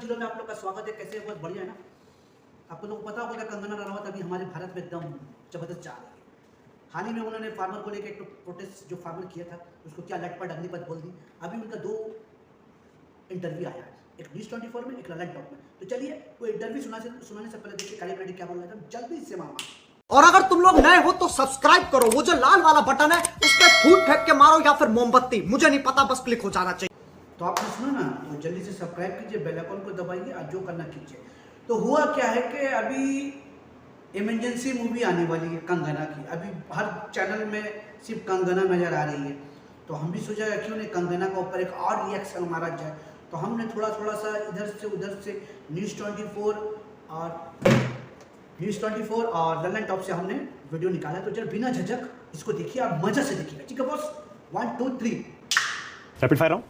Zero में आप लोग का स्वागत है। कैसे बहुत बढ़िया है ना। आपको लोग पता होगा कंगना रनावत अभी हमारे भारत में एकदम जबरदस्त जा रही है। हाल ही में उन्होंने फार्मर को लेकर एक प्रोटेस्ट जो फार्मर किया था उसको क्या लटपट अग्निपथ बोल दी। अभी उनका 2 इंटरव्यू आया है, एक न्यूज़ 24 में, एक ललन टॉप में। तो चलिए वो इंटरव्यू सुनाने से पहले देखिए काली क्या बोल रहा था जल्दी से मामा। और अगर तुम लोग नए हो तो सब्सक्राइब करो, वो जो लाल वाला बटन है उस पर फूट फेंक के मारो या फिर मोमबत्ती, मुझे नहीं पता, बस क्लिक हो जाना चाहिए। तो आपने सुना ना, तो जल्दी से सब्सक्राइब कीजिए, बेल आइकन को दबाइए और जो करना कीजिए। तो हुआ क्या है कि अभी इमरजेंसी मूवी आने वाली है कंगना की। अभी हर चैनल में सिर्फ कंगना नज़र आ रही है, तो हम भी सोचा क्यों नहीं कंगना के ऊपर एक और रिएक्शन मारा जाए। तो हमने थोड़ा सा इधर से उधर से न्यूज़ 24 और ललन टॉप से हमने वीडियो निकाला। तो जब बिना झिझक इसको देखिए, आप मजा से देखिएगा, ठीक है boss. 1 2 3 rapid fire round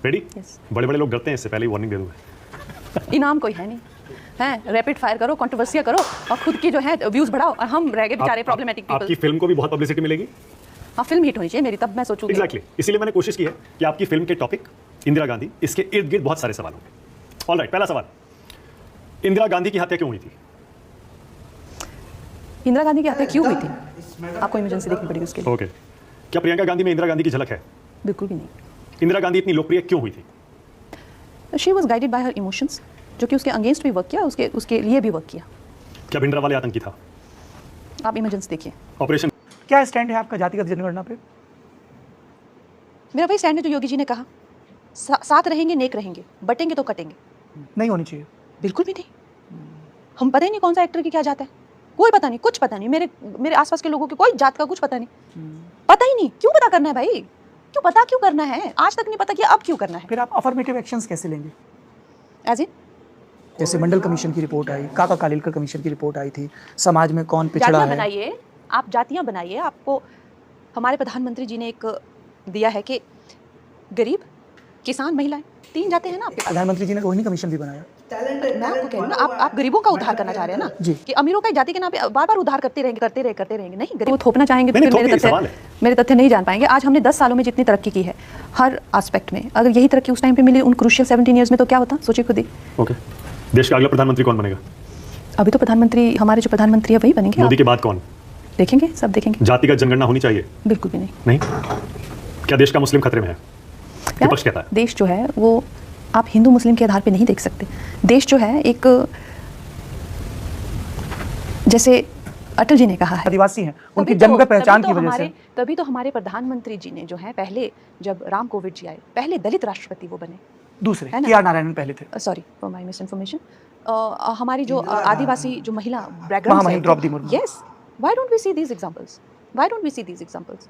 ready. Yes. बड़े बड़े लोग डरते हैं, इससे पहले ही वार्निंग दे दूं। इनाम कोई है नहीं है, रैपिड फायर करो, कंट्रोवर्सिया करो और खुद की जो है व्यूज बढ़ाओ और हम रह गए बेचारे प्रॉब्लमैटिक आपकी पीपल। फिल्म को भी बहुत पब्लिसिटी मिलेगी। हाँ, फिल्म हिट होनी चाहिए मेरी, तब मैं सोचूंगी। एग्जैक्टली, इसीलिए मैंने कोशिश की है कि आपकी फिल्म के टॉपिक इंदिरा गांधी, इसके इर्द गिर्द बहुत सारे सवाल होंगे। ऑलराइट, पहला सवाल, इंदिरा गांधी की हत्या क्यों हुई थी? इंदिरा गांधी की हत्या क्यों हुई थी? आपको इमरजेंसी देखनी पड़ेगी उसके लिए। ओके, क्या प्रियंका गांधी में इंदिरा गांधी की झलक है? बिल्कुल भी नहीं। इंदिरा गांधी इतनी लोकप्रिय क्यों हुई थी? She was guided by her emotions, जो कि उसके अगेंस्ट भी वर्क किया, उसके लिए भी वर्क किया। क्या भिंडरावाले आतंकी था? आप इमरजेंसी देखिए। ऑपरेशन क्या स्टैंड है आपका जातिगत जनगणना पे? मेरा वही स्टैंड है जो योगी जी ने कहा, साथ रहेंगे नेक रहेंगे, बटेंगे तो कटेंगे। नहीं होनी चाहिए। बिल्कुल भी नहीं। हम पता ही नहीं कौन सा एक्टर की क्या जाता है, कोई पता नहीं, कुछ पता नहीं। मेरे आसपास के लोगों की कोई जात का कुछ पता नहीं, पता ही नहीं। क्यों पता करना है भाई? क्यों करना है? आज तक नहीं पता किया, अब क्यों करना है? फिर आप अफर्मेटिव एक्शंस कैसे लेंगे? एज इन जैसे मंडल कमीशन की रिपोर्ट आई, काका कालेलकर कमीशन की रिपोर्ट आई थी, समाज में कौन पिछड़ा जातियां है। बनाइए, आप जातियां बनाइए। आपको हमारे प्रधानमंत्री जी ने एक दिया है कि गरीब, किसान, महिलाएं, 3 जाते हैं ना आपके पास। प्रधानमंत्री जी ने रोहिणी कमीशन भी बनाया। मैं आपको कह रही हूं ना, आप गरीबों का उद्धार करना चाह रहे हैं ना जी। कि अमीरों का जाति के नाम पे बार-बार उद्धार करते रहेंगे। नहीं, गरीब थोपना चाहेंगे तो नहीं, फिर थोपने का सवाल है। मेरे तथ्य नहीं जान पाएंगे। आज हमने 10 सालों में जितनी तरक्की की है हर एस्पेक्ट में, अगर यही तरक्की उस टाइम पे मिली उन क्रूशियल 17 इयर्स में, तो क्या होता? सोचिए खुद ही। ओके, देश का अगला प्रधानमंत्री कौन बनेगा? अभी तो प्रधानमंत्री, हमारे जो प्रधानमंत्री है वही बनेंगे। मोदी आप के बाद कौन? देखेंगे, सब देखेंगे। जातिगत जनगणना होनी चाहिए? बिल्कुल भी नहीं। नहीं। क्या देश का मुस्लिम खतरे में है? विपक्ष कहता है। देश जो है वो आप हिंदू मुस्लिम के आधार पे नहीं देख सकते। देश जो है एक, जैसे अटल जी ने कहा है, आदिवासी हैं, उनकी तभी तो- जन्मगत पहचान तभी की तो वजह हमारे- से। तभी तो हमारे प्रधानमंत्री जी ने जो है, पहले जब राम कोविंद जी आए, पहले दलित राष्ट्रपति वो बने। दूसरे है ना? के आर नारायणन पहले थे। Sorry for my misinformation. हमारी जो आदिवासी जो महिला महामहिम Draupadi Murmu. Yes, why don't we see these examples?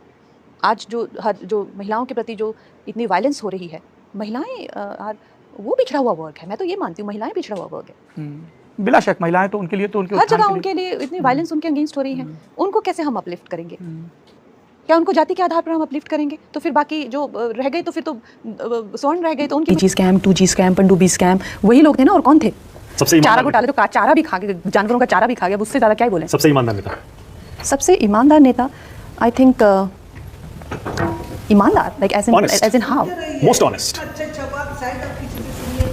आज जो महिलाओं के प्रति जो इतनी वायलेंस हो रही है, महिलाएं वो पिछड़ा हुआ वर्ग है। मैं तो ये मानती हूँ, महिलाएं पिछड़ा हुआ वर्ग है। बिला शक महिलाएं तो उनके लिए तो उनके हर उत्थान जगह के उनके लिए इतनी वायलेंस उनके अगेंस्ट हो रही है, उनको कैसे हम अपलिफ्ट करेंगे? क्या उनको जाति के आधार पर हम अपलिफ्ट करेंगे? तो फिर बाकी जो रह गए तो फिर तो स्वर्ण रह गए, तो उनकी 3G स्कैम, 2G स्कैम, पनडुब्बी स्कैम, वही लोग थे ना। और कौन थे? सबसे चारा ईमानदार घोटाले तो चारा भी खा गए, जानवरों का चारा भी खा गया, उससे ज्यादा क्या ही बोले। सबसे ईमानदार नेता? सबसे ईमानदार नेता, आई थिंक ईमानदार, like as in how? Most honest. अच्छा बात शायद आप किसी से सुनिए।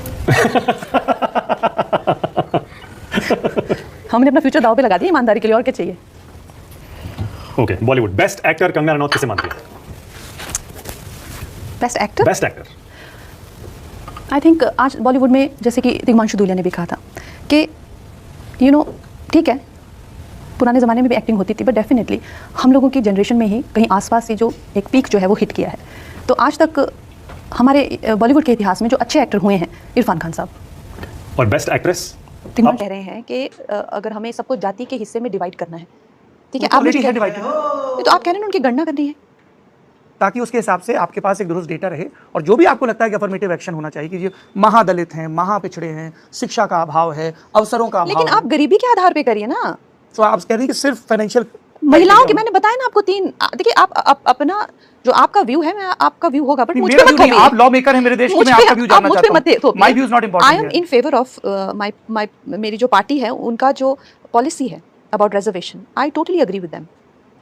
हमने अपना फ्यूचर दाव पे लगा दिया ईमानदारी के लिए, और क्या चाहिए? Okay, Bollywood best actor Kangana Ranaut किसे मानती है? Best actor? Best actor I think आज बॉलीवुड में, जैसे कि दिग्मांशु धूलिया ने भी कहा था कि ठीक है, पुराने ज़माने में भी एक्टिंग होती थी, बट डेफिनेटली हम लोगों की जनरेशन में ही कहीं आसपास से जो एक पीक जो है वो हिट किया है। तो आज तक हमारे बॉलीवुड के इतिहास में जो अच्छे एक्टर हुए हैं, इरफान खान साहब। और बेस्ट एक्ट्रेस? दिग्मान कह रहे हैं कि अगर हमें सबको जाति के हिस्से में डिवाइड करना है, ठीक है, वो आप already मुझे है कह- divided। तो आप कह रहे हैं उनकी गणना करनी है, ताकि उसके हिसाब से आपके पास एक दुरुस्त डेटा रहे, और जो भी आपको लगता है कि अफर्मेटिव एक्शन होना चाहिए, कि ये महादलित हैं, महापिछड़े हैं, शिक्षा का अभाव है, अवसरों का अभाव लेकिन आप है, गरीबी के आधार पे करिए ना। तो आप कह रही हैं कि सिर्फ फाइनेंशियल महिलाओं की, मैंने बताया ना आपको 3। देखिए, आप अपना जो आपका व्यू है, मैं आपका व्यू होगा, बट मुझ मेरा पे व्यू मत नहीं, थोपिए। आप लॉ मेकर हैं मेरे देश के, मैं आपका व्यू जानना चाहता हूं। My view is not important. I am in favour of मेरी जो पार्टी है, उनका जो पॉलिसी है about reservation, I totally agree with them,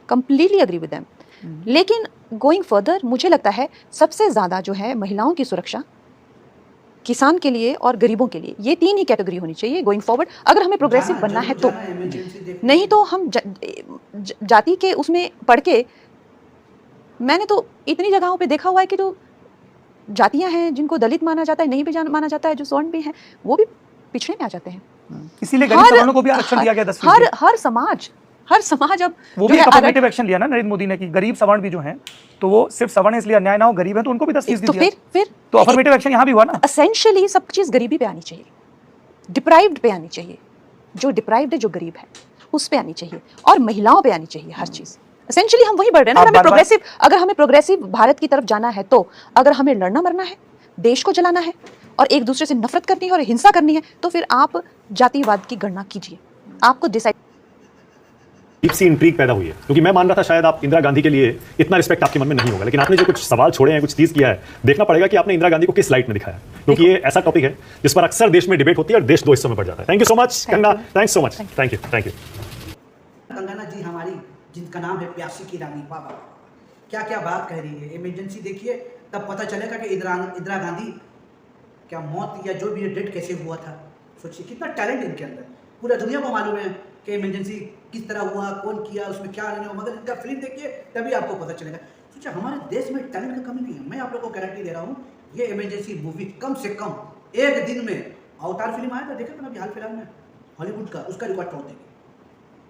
completely agree with them. लेकिन गोइंग फर्दर, मुझे लगता है सबसे ज़्यादा जो है महिलाओं की सुरक्षा किसान के लिए और गरीबों के लिए, ये 3 ही कैटेगरी होनी चाहिए गोइंग फॉरवर्ड, अगर हमें प्रोग्रेसिव बनना है तो। नहीं तो हम जाति के उसमें पढ़ के, मैंने तो इतनी जगहों पे देखा हुआ है कि जो जातियां हैं जिनको दलित माना जाता है, नहीं भी माना जाता है, जो स्वर्ण भी हैं, वो भी पिछड़े में आ जाते हैं। इसीलिए गरीब सवर्णों को भी आरक्षण दिया गया 10%। हर समाज अब वो भी एक अफर्मेटिव एक्शन लिया ना नरेंद्र मोदी ने कि गरीब सवर्ण भी जो हैं, तो वो सिर्फ सवर्ण इसलिए अन्याय ना हो, गरीब हैं तो उनको भी 10% दिया। फिर तो अफर्मेटिव एक्शन यहाँ भी हुआ ना। एसेंशियली सब चीज गरीबी पे आनी चाहिए, डिप्राइव्ड पे आनी चाहिए, जो डिप्राइव्ड है, जो गरीब है, उस पे आनी चाहिए, और महिलाओं पे आनी चाहिए हर चीज। एसेंशियली हम वही बढ़ रहे हैं ना। अगर हमें प्रोग्रेसिव भारत की तरफ जाना है तो, अगर हमें लड़ना मरना है, देश को जलाना है और एक दूसरे से नफरत करनी है और हिंसा करनी है, तो फिर आप जातिवाद की गणना कीजिए। आपको डिसाइड डीप सी इंट्रीग पैदा हुई है, क्योंकि मैं मान रहा था शायद आप इंदिरा गांधी के लिए इतना रिस्पेक्ट आपके मन में नहीं होगा, लेकिन आपने जो कुछ सवाल छोड़े हैं, कुछ चीज किया है, देखना पड़ेगा कि आपने इंदिरा गांधी को किस लाइट में दिखाया, क्योंकि ये ऐसा टॉपिक है जिस पर अक्सर देश में डिबेट होती है और देश 2 हिस्सों में बढ़ जाता है। Thank you so much Kangana, thanks so much, thank you. Kangana ji हमारी, जिनका नाम है प्यासी की रानी, बाबा क्या क्या बात कह रही है। इमरजेंसी देखिए तब पता चलेगा कि इंदिरा गांधी क्या मौत या जो भी ये डेथ कैसे हुआ था। सोचिए कितना टैलेंट इनके अंदर, पूरा दुनिया को मालूम है कि इमरजेंसी किस तरह हुआ, कौन किया, उसमें क्या नहीं हुआ, मगर इनका फिल्म देखिए तभी आपको पता चलेगा। सोचिए हमारे देश में टैलेंट की कमी नहीं है। मैं आप लोगों को गारंटी दे रहा हूँ, ये इमरजेंसी मूवी कम से कम एक दिन में, अवतार फिल्म आया था देखा था ना अभी हाल फिलहाल में हॉलीवुड का, उसका रिकॉर्ड तोड़ देगी।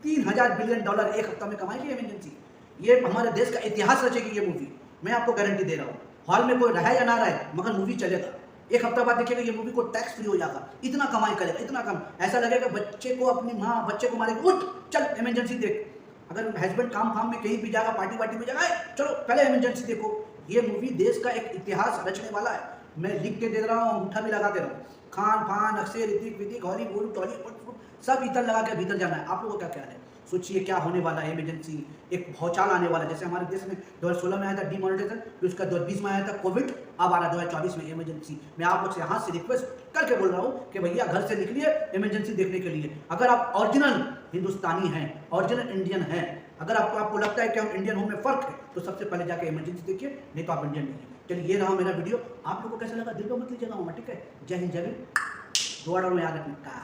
$3000 बिलियन एक हफ्ता में कमाएगी इमरजेंसी। ये हमारे देश का इतिहास रचेगी ये मूवी, मैं आपको गारंटी दे रहा हूँ। हॉल में कोई रहा या ना रहे, मगर मूवी चलेगा। एक हफ्ता बाद देखिएगा ये मूवी को टैक्स फ्री हो जाएगा, इतना कमाई करेगा, इतना कम, ऐसा लगेगा बच्चे को अपनी माँ बच्चे को मारेगी, उठ चल इमरजेंसी देख। अगर हस्बैंड काम फार्म में कहीं भी जाएगा, पार्टी वार्टी में जाएगा, चलो पहले इमरजेंसी देखो। ये मूवी देश का एक इतिहास रचने वाला है। मैं लिख के दे रहा हूँ, अंगूठा भी लगा दे रहा हूँ। खान फान, अक्षय, ऋतिक वितिक, हॉलीवुड टॉलीवुड सब इधर लगा के भीतर जाना है। आप लोगों का क्या है? सोचिए क्या होने वाला है। इमरजेंसी एक भौचाल आने वाला है, जैसे हमारे देश में 2016 में आया था डीमोनेटाइजेशन, फिर उसका 2020 में आया था कोविड, अब आ रहा 2024 में इमरजेंसी। मैं आप लोग से यहाँ से रिक्वेस्ट करके बोल रहा हूँ कि भैया घर से निकलिए इमरजेंसी देखने के लिए। अगर आप ओरिजिनल हिंदुस्तानी हैं, ओरिजिनल इंडियन हैं, अगर आपको लगता है कि हम इंडियन हों में फर्क है, तो सबसे पहले जाके इमरजेंसी देखिए, नहीं तो आप इंडियन नहीं है। चलिए ये रहा मेरा वीडियो, आप लोगों को कैसा लगा दिल को मत लीजिएगा, ठीक है। जय हिंद, जय हिंद, दुआ में याद रखने का।